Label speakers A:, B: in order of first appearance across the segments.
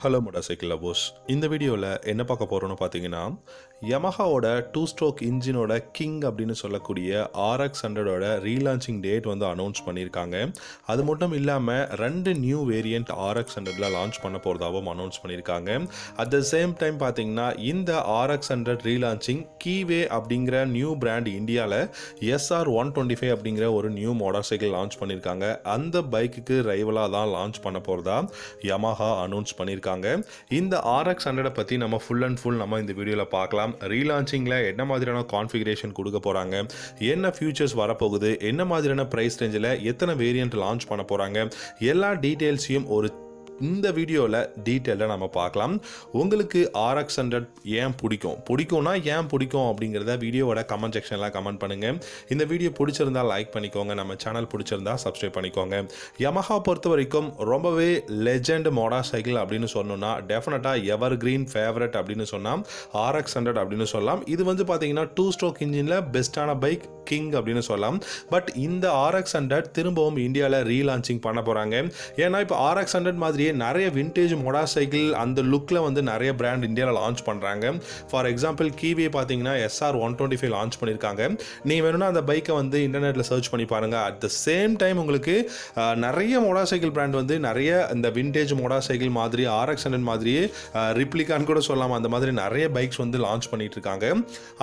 A: Hello motorcycle lovers, இந்த வீடியோவில் என்ன பார்க்க போகிறோன்னு பார்த்தீங்கன்னா, யமஹாவோட 2 ஸ்ட்ரோக் இன்ஜினோட கிங் அப்படின்னு சொல்லக்கூடிய RX100ஓட ரீலான்ச்சிங் டேட் வந்து அனௌன்ஸ் பண்ணியிருக்காங்க. அது மட்டும் இல்லாமல் 2 நியூ வேரியண்ட் RX100ல லான்ச் பண்ண போகிறதாகவும் அனௌன்ஸ் பண்ணியிருக்காங்க. அட் த சேம் டைம் பார்த்தீங்கன்னா, இந்த RX100 ரீலான்ச்சிங் கீவே அப்படிங்கிற நியூ பிராண்ட் இந்தியாவில் SR125 அப்படிங்கிற ஒரு நியூ மோட்டார் சைக்கிள் லான்ச் பண்ணியிருக்காங்க. அந்த பைக்குக்கு ரைவலாக தான் லான்ச் பண்ண போகிறதா யமஹா அனௌன்ஸ் பண்ணியிருக்காங்க. இந்த RX100 பற்றி நம்ம ஃபுல் அண்ட் ஃபுல் நம்ம இந்த வீடியோவில் பார்க்கலாம். ரீலான்ச்சிங்கில் என்ன மாதிரியான கான்ஃபிகரேஷன் கொடுக்க போகிறாங்க, என்ன ஃபியூச்சர்ஸ் வரப்போகுது, என்ன மாதிரியான ப்ரைஸ் ரேஞ்சில் எத்தனை வேரியண்ட் லான்ச் பண்ண போகிறாங்க, எல்லா டீட்டெயில்ஸையும் இந்த வீடியோவில் டீட்டெயிலாக நம்ம பார்க்கலாம். உங்களுக்கு RX100 ஏன் பிடிக்கும்னா ஏன் பிடிக்கும் அப்படிங்கிறத வீடியோவோட கமெண்ட் செக்ஷனில் கமெண்ட் பண்ணுங்கள். இந்த வீடியோ பிடிச்சிருந்தா லைக் பண்ணிக்கோங்க, நம்ம சேனல் பிடிச்சிருந்தா சப்ஸ்கிரைப் பண்ணிக்கோங்க. யமஹா பொறுத்த வரைக்கும் ரொம்பவே லெஜெண்ட் மோட்டார் சைக்கிள் அப்படின்னு சொன்னோன்னா டெஃபினட்டாக எவர் கிரீன் ஃபேவரட் அப்படின்னு சொன்னால் RX100 அப்படின்னு சொல்லலாம். இது வந்து பார்த்தீங்கன்னா 2 ஸ்ட்ரோக் இன்ஜினில் பெஸ்ட்டான பைக் கிங் அப்படின்னு சொல்லலாம். பட் இந்த RX100 திரும்பவும் இந்தியாவில் ரீலான்ச்சிங் பண்ண போகிறாங்க. ஏன்னா இப்போ RX100 மாதிரியே நிறைய விண்டேஜ் மோட்டார் சைக்கிள் அந்த லுக்கில் வந்து நிறைய பிராண்ட் இந்தியாவில் லான்ச் பண்ணுறாங்க. ஃபார் எக்ஸாம்பிள் கீவே பார்த்தீங்கன்னா SR125 லான்ச் பண்ணியிருக்காங்க. நீங்கள் வேணும்னா அந்த பைக்கை வந்து இன்டர்நெட்டில் சர்ச் பண்ணி பாருங்கள். அட் த சேம் டைம் உங்களுக்கு நிறைய மோட்டார் சைக்கிள் பிராண்ட் வந்து நிறைய இந்த விண்டேஜ் மோட்டார் சைக்கிள் மாதிரி RX100 மாதிரியே ரிப்ளிகான்னு கூட சொல்லலாம், அந்த மாதிரி நிறைய பைக்ஸ் வந்து லான்ச் பண்ணிட்டு இருக்காங்க.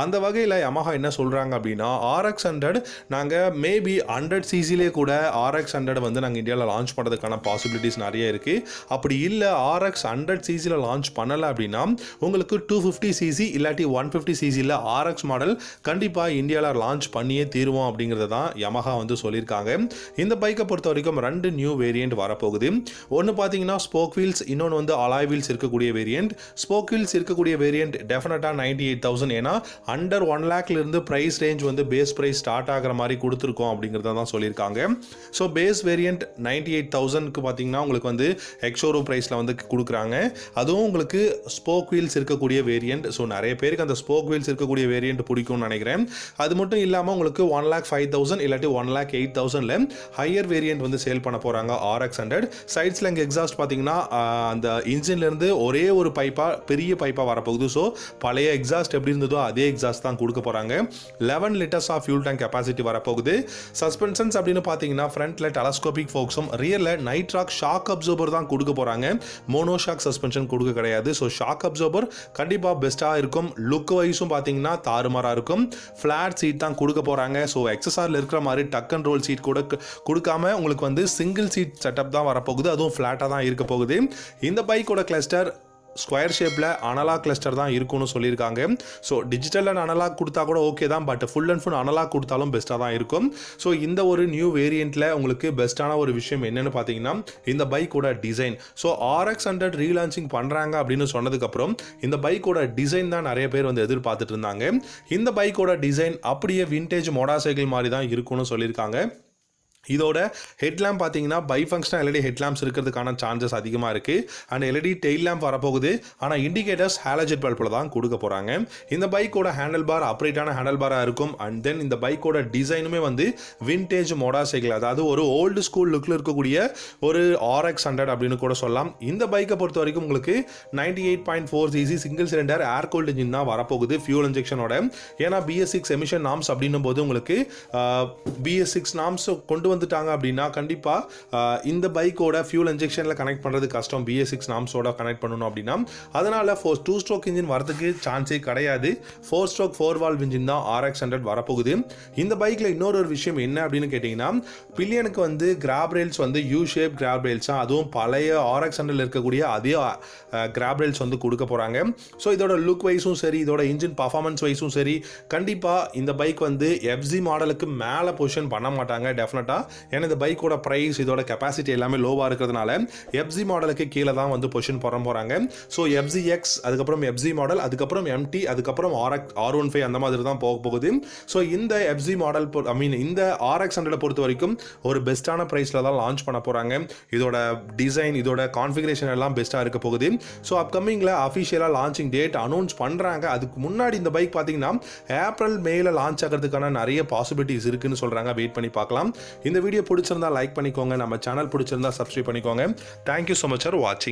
A: அந்த வகையில் யமஹா என்ன சொல்கிறாங்க அப்படின்னா, RX100 நாங்கள் மேபி 100cc கூட RX100 வந்து நாங்கள் இந்தியாவில் லான்ச் பண்ணுறதுக்கான பாசிபிலிட்டிஸ் நிறைய இருக்குது. அப்படி இல்லை RX100cc லான்ச் பண்ணலை அப்படின்னா உங்களுக்கு 250cc இல்லாட்டி 150cc RX மாடல் கண்டிப்பாக இந்தியாவில் லான்ச் பண்ணியே தீருவோம் அப்படிங்கிறத தான் யமஹா வந்து சொல்லியிருக்காங்க. இந்த பைக்கை பொறுத்த வரைக்கும் 2 நியூ வேரியண்ட் வரப்போகுது. ஒன்று பார்த்தீங்கன்னா ஸ்போக் வீல்ஸ், இன்னொன்று வந்து அலாய் வீல்ஸ் இருக்கக்கூடிய வேரியண்ட். ஸ்போக் வீல்ஸ் இருக்கக்கூடிய வேரியண்ட் டெஃபினட்டாக 98,000, ஏன்னா அண்டர் 1 lakhலேருந்து ப்ரைஸ் ரேஞ்ச் வந்து பேஸ் ப்ரைஸ் ஸ்டார்ட் ஆகிற மாதிரி கொடுத்துருக்கோம் அப்படிங்கிறத தான் சொல்லியிருக்காங்க. ஸோ பேஸ் வேரியண்ட் 98,000க்கு பார்த்தீங்கன்னா உங்களுக்கு வந்து எக்ஸோரூம் ப்ரைஸில் வந்து கொடுக்குறாங்க. அதுவும் உங்களுக்கு ஸ்போக் வீல்ஸ் இருக்கக்கூடிய வேரியண்ட். ஸோ நிறைய பேருக்கு அந்த ஸ்போக் வீல்ஸ் இருக்கக்கூடிய வேரியண்ட் பிடிக்கும்னு நினைக்கிறேன். அது மட்டும் இல்லாமல் உங்களுக்கு 1,05,000 இல்லாட்டி 1,08,000 ஹையர் வேரியண்ட் வந்து சேல் பண்ண போகிறாங்க RX100. சைட்ஸில் இங்கே எக்ஸாஸ்ட் பார்த்தீங்கன்னா அந்த இன்ஜின்லேருந்து ஒரே ஒரு பெரிய பைப்பாக வரப்போகுது. ஸோ பழைய எக்ஸாஸ்ட் எப்படி இருந்ததோ அதே எக்ஸாஸ்ட் தான் கொடுக்க போகிறாங்க. 11 liters of fuel tank capacity வரப்போகுது. சஸ்பென்ஷன்ஸ் அப்படின்னு பார்த்தீங்கன்னா ஃப்ரண்ட்டில் டெலஸ்கோபிக் ஃபோக்ஸும் ரியரில் நைட்ராக் ஷாக் அப்சர்வர் தான் கொடுக்க போகிறாங்க. மோனோ ஷாக் சஸ்பென்ஷன் கொடுக்க கிடையாது. ஸோ ஷாக் அப்சர்வர் கண்டிப்பாக பெஸ்ட்டாக இருக்கும். லுக் வைஸும் பார்த்தீங்கன்னா தாறுமாறாக இருக்கும். ஃப்ளாட் சீட் தான் கொடுக்க போகிறாங்க. ஸோ XSRல இருக்கிற மாதிரி டக் அண்ட் ரோல் சீட் கூட கொடுக்காம உங்களுக்கு வந்து சிங்கிள் சீட் செட்டப் தான் வரப்போகுது. அதுவும் ஃப்ளாட்டாக தான் இருக்க போகுது. இந்த பைக்கோட கிளஸ்டர் ஸ்கொயர் ஷேப்பில் அனலாக் கிளஸ்டர் தான் இருக்கும்னு சொல்லியிருக்காங்க. ஸோ டிஜிட்டல் அண்ட் அனலாக் கொடுத்தா கூட ஓகே தான், but full and full analog கொடுத்தாலும் பெஸ்ட்டாக தான் இருக்கும். ஸோ இந்த ஒரு நியூ வேரியண்ட்டில் உங்களுக்கு பெஸ்ட்டான ஒரு விஷயம் என்னென்னு பார்த்தீங்கன்னா இந்த பைக்கோட டிசைன். ஸோ RX100 ரீலான்ச்சிங் பண்ணுறாங்க அப்படின்னு சொன்னதுக்கப்புறம் இந்த பைக்கோட டிசைன் தான் நிறைய பேர் வந்து எதிர்பார்த்துட்டு இருந்தாங்க. இந்த பைக்கோட டிசைன் அப்படியே விண்டேஜ் மோட்டார் சைக்கிள் மாதிரி தான் இருக்கும்னு சொல்லியிருக்காங்க. இதோட ஹெட்லாம்ப் பார்த்தீங்கன்னா பைஃபங்க்ஷனல் LED ஹெட்லாம்ப்ஸ் இருக்கிறதுக்கான சான்சஸ் அதிகமாக இருக்குது. அண்ட் LED டெயில் லேம்ப் வரப்போகுது. ஆனால் இண்டிகேட்டர்ஸ் ஹாலஜெட் பல்பில் தான் கொடுக்க போகிறாங்க. இந்த பைக்கோட ஹேண்டில் பார் அப்ரைட்டான ஹேண்டில் பாராக இருக்கும். அண்ட் தென் இந்த பைக்கோட டிசைனுமே வந்து விண்டேஜ் மோட்டார் சைக்கிள், அதாவது ஒரு ஓல்டு ஸ்கூல் லுக்கில் இருக்கக்கூடிய ஒரு RX100 அப்படின்னு கூட சொல்லலாம். இந்த பைக்கை பொறுத்த வரைக்கும் உங்களுக்கு 98.4cc சிங்கிள் சிலிண்டர் ஏர் கூல்டு இன்ஜின் தான் வரப்போகுது ஃபியூல் இன்ஜெக்ஷனோட. ஏன்னா BS6 எமிஷன் நாம்ஸ் அப்படின்னும் போது உங்களுக்கு BS6 நாம்ஸ் கொண்டு வந்துட்டாங்க அப்படின்னா கண்டிப்பாக இந்த பைக்கோட ஃபியூல் இன்ஜெக்ஷனில் கனெக்ட் பண்ணுறது கஷ்டம். BS6 நாம்ஸோட கனெக்ட் பண்ணணும் அப்படின்னா அதனால் 2 ஸ்ட்ரோக் இன்ஜின் வரதுக்கு சான்ஸே கிடையாது. 4 ஸ்ட்ரோக் 4 வால்வ் இன்ஜின் தான் RX100 வரப்போகுது. இந்த பைக்கில் இன்னொரு விஷயம் என்ன அப்படின்னு கேட்டிங்கன்னா, பில்லியனுக்கு வந்து கிராப் ரேல்ஸ் வந்து யூ ஷேப் கிராப் ரேல்ஸ் தான், அதுவும் பழைய RX100 இருக்கக்கூடிய அதே கிராப் ரேல்ஸ் வந்து கொடுக்க போகிறாங்க. ஸோ இதோட லுக் வைஸும் சரி, இதோட இன்ஜின் பர்ஃபார்மன்ஸ் வைஸும் சரி, கண்டிப்பாக இந்த பைக் வந்து FZ மாடலுக்கு மேலே பொசிஷன் பண்ண மாட்டாங்க டெஃபினட்டாக. ஏன்னா இந்த பைக்கோட ப்ரைஸ், இதோட கெப்பாசிட்டி எல்லாமே லோவாக இருக்கிறதுனால FZ மாடலுக்கு கீழே தான் வந்து பொசிஷன் போட போகிறாங்க. ஸோ FZX, அதுக்கப்புறம் FZ மாடல், அதுக்கப்புறம் MT, அதுக்கப்புறம் R15 அந்த மாதிரி தான் போக போகுது. ஸோ இந்த FZ மாடல் இந்த RX100 பொறுத்த வரைக்கும் ஒரு பெஸ்ட்டான ப்ரைஸில் தான் லான்ச் பண்ண போகிறாங்க. இதோட டிசைன், இதோட கான்ஃபிகரேஷன் எல்லாம் பெஸ்ட்டாக இருக்க போகுது. ஸோ அப்கமிங்கில் அஃபிஷியலாக லான்ச்சிங் டேட் அனௌன்ஸ் பண்ணுறாங்க. அதுக்கு முன்னாடி இந்த பைக் பார்த்தீங்கன்னா ஏப்ரல் மேல லான்ச் ஆகிறதுக்கான நிறைய பாசிபிலிட்டிஸ் இருக்குன்னு சொல்கிறாங்க. வெயிட் பண்ணி பார்க்கலாம். இந்த வீடியோ பிடிச்சிருந்தா லைக் பண்ணிக்கோங்க, நம்ம சேனல் பிடிச்சிருந்தா சப்ஸ்கிரைப் பண்ணிக்கோங்க. தேங்க்யூ ஸோ மச் ஃபார் வாட்சிங்.